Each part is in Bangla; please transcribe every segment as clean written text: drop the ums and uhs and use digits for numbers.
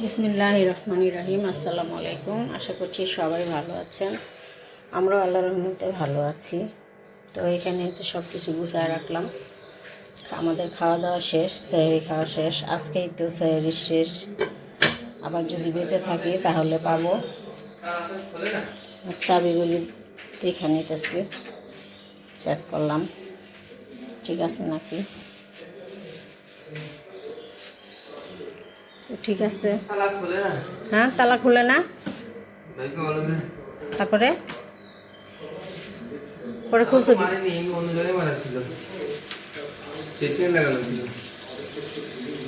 বিসমিল্লাহির রহমানির রহিম। আসসালামু আলাইকুম। আশা করছি সবাই ভালো আছেন। আমরাও আল্লাহর রহমতে ভালো আছি। তো এখানে তো সব কিছু গুছায় রাখলাম। আমাদের খাওয়া দাওয়া শেষ, সেহরি খাওয়া শেষ। আজকেই তো সেহরি শেষ। আবার যদি বেঁচে থাকি তাহলে পাবো। চাবিগুলি দেখে নিতেছি, চেক করলাম ঠিক আছে নাকি। ঠিক আছে। হ্যাঁ, তালা খুলে না। তারপরে পরে খুলছো কি?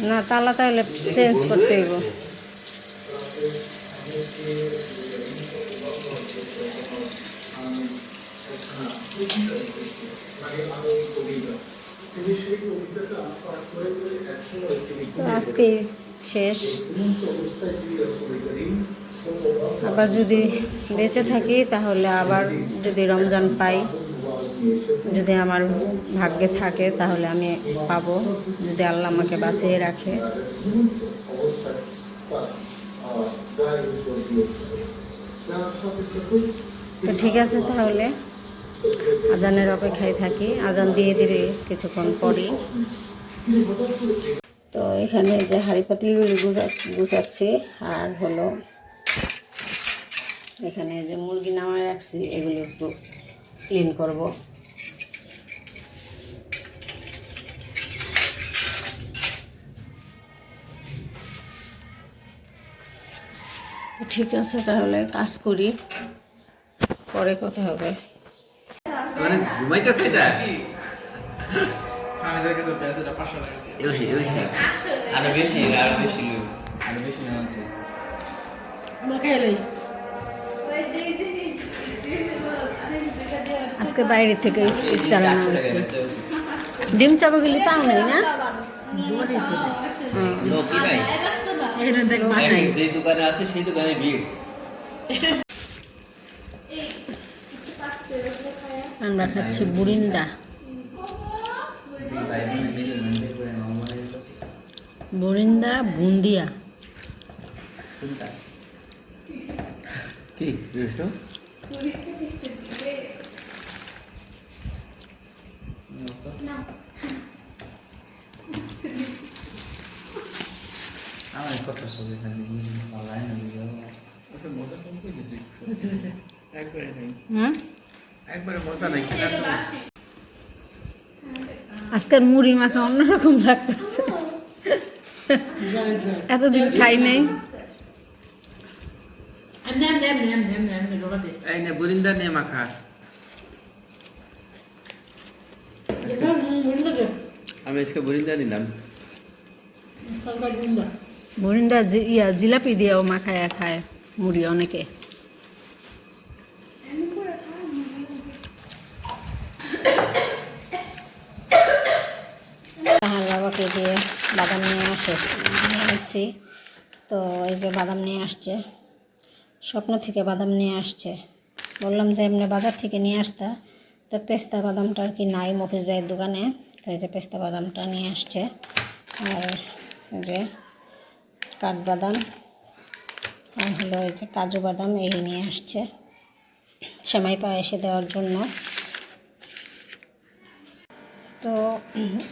না, তালা তাহলে চেঞ্জ করতে হইব। তো আজকেই শেষ। আবার যদি বেঁচে থাকি তাহলে আবার যদি রমজান পাই, যদি আমার ভাগ্যে থাকে তাহলে আমি পাবো, যদি আল্লাহ আমাকে বাঁচিয়ে রাখে। তো ঠিক আছে, তাহলে আজানের অপেক্ষায় থাকি। আজান দিয়ে দিলে কিছুক্ষণ পরই। তো এখানে যে হাঁড়ি পাতিলগুলি গুছাচ্ছি, আর হলো এখানে যে মুরগি নামায় রাখছি এগুলো একটু ক্লিন করব। ঠিক আছে, তাহলে কাজ করি, পরে কথা হবে। মানে ঘুমাইতেছে এটা আমি দেখে তো পেঁয়াজটা 500 টাকা দিয়ে বেশি আরো বেশি নেওয়া হচ্ছে। আজকে বাইরে থেকে ইফতার আনা হয়েছে। ডিম চাপাগুলি পাও নাই না? লোকই নাই, যে দোকানে আছে সেই দোকানে ভিড়। আমরা খাচ্ছি বুরিন্দা। বুরিন্দা বুন্দিয়া। কি বুঝছো? আমার কথা শুনে খালি অনলাইন ওটা মজা কম করে গেছি একবারে নেই। একবারে মজা নেই। আজকের মুড়ি মাখা অন্যরকম লাগতেছে, এতদিন খাই নাই। এই নে বুরিন্দা নে মাখা। আমি আজকে বুরিন্দা নিলাম। বুরিন্দা জিলাপি দিয়েও মাখায় খায় মুড়ি অনেকে। তাহার বাবাকে দিয়ে বাদাম নিয়ে আসছি। তো এই যে বাদাম নিয়ে আসছে, স্বপ্ন থেকে বাদাম নিয়ে আসছে। বললাম যে এমনি বাজার থেকে নিয়ে আসতা, তো পেস্তা বাদামটা আর কি নাই মফিজ ভাইয়ের দোকানে। তো এই যে পেস্তা বাদামটা নিয়ে আসছে, আর এই যে কাঠবাদাম, আর হলো এই যে কাজু বাদাম এই নিয়ে আসছে সেমাই পায়েসে দেওয়ার জন্য। তো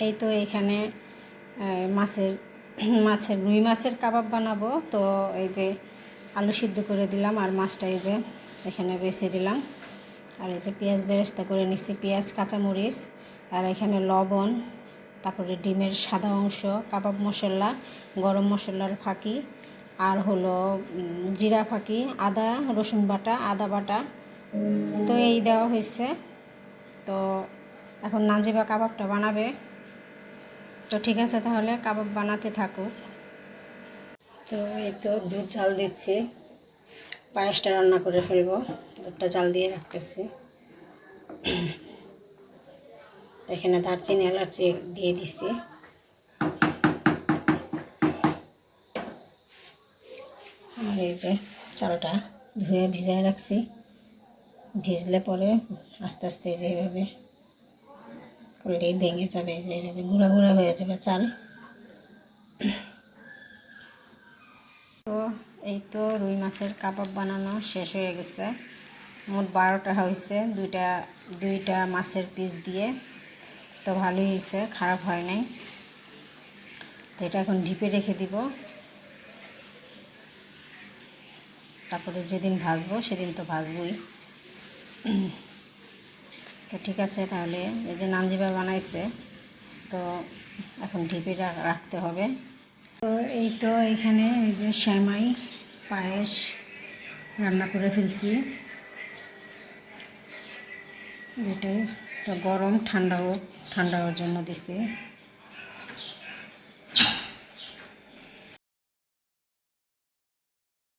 এই তো এখানে রুই মাছের কাবাব বানাবো। তো এই যে আলু সিদ্ধ করে দিলাম, আর মাছটা এই যে এখানে বেছে দিলাম। আর এই যে পেঁয়াজ বেরেস্তা করে নিচ্ছি, পেঁয়াজ কাঁচামরিচ, আর এখানে লবণ, তারপরে ডিমের সাদা অংশ, কাবাব মশলা, গরম মশলার ফাঁকি, আর হলো জিরা ফাঁকি, আদা রসুন বাটা, আদা বাটা, তো এই দেওয়া হয়েছে। তো এখন নাজিবা কাবাবটা বানাবে। তো ঠিক আছে, তাহলে কাবাব বানাতে থাকুক। তো এই তো দুধ জাল দিচ্ছি, পায়েসটা রান্না করে ফেলবো। দুধটা জাল দিয়ে রাখতেছি। এখানে দারচিনি এলাচি দিয়ে দিচ্ছি। আর এই যে চালটা ধুয়ে ভিজায় রাখছি, ভিজলে পরে আস্তে আস্তে যেভাবে করলেই ভেঙে যাবে, যেভাবে গুঁড়া গুঁড়া হয়ে যাবে চাল। তো এই তো রুই মাছের কাবাব বানানো শেষ হয়ে গেছে। মোট 12টা হয়েছে, দুইটা মাছের পিস দিয়ে। তো ভালোই হয়েছে, খারাপ হয় নাই। তো এটা এখন ডিপে রেখে দিব, তারপরে যেদিন ভাজবো সেদিন তো ভাজবই। তো ঠিক আছে, তাহলে এই যে নানজিবা বানাইছে, তো এখন ডিপে রাখতে হবে। তো এই তো এখানে এই যে সেমাই পায়েস রান্না করে ফেলছি দুটোই। তো গরম ঠান্ডাও ঠান্ডার জন্য দিছি।